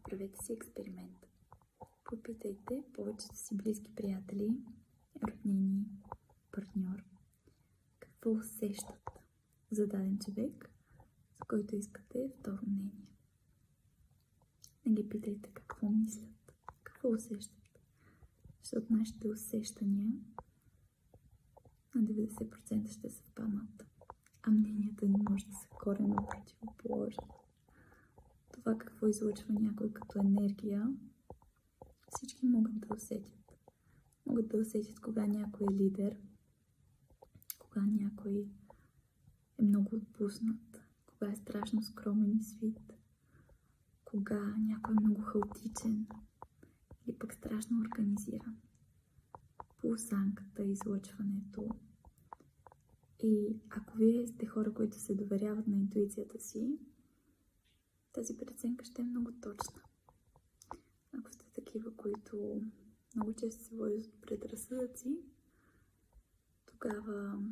Направете си експеримент. Попитайте повечето си близки приятели, роднини, партньор, какво усещат за даден човек, за който искате второ мнение. Не ги питайте какво мислят, какво усещат, защото нашите усещания на 90% ще съвпаднат, а мненията ни може да са коренно противоположни. Това какво излъчва някой като енергия, всички могат да усетят. Могат да усетят кога някой е лидер, кога някой е много отпуснат, кога е страшно скромен и свит, кога някой е много хаотичен или пък страшно организиран. По осанката, излъчването. И ако вие сте хора, които се доверяват на интуицията си, тази преценка ще е много точна. Ако сте такива, които много често се водят от предразсъдъци, тогава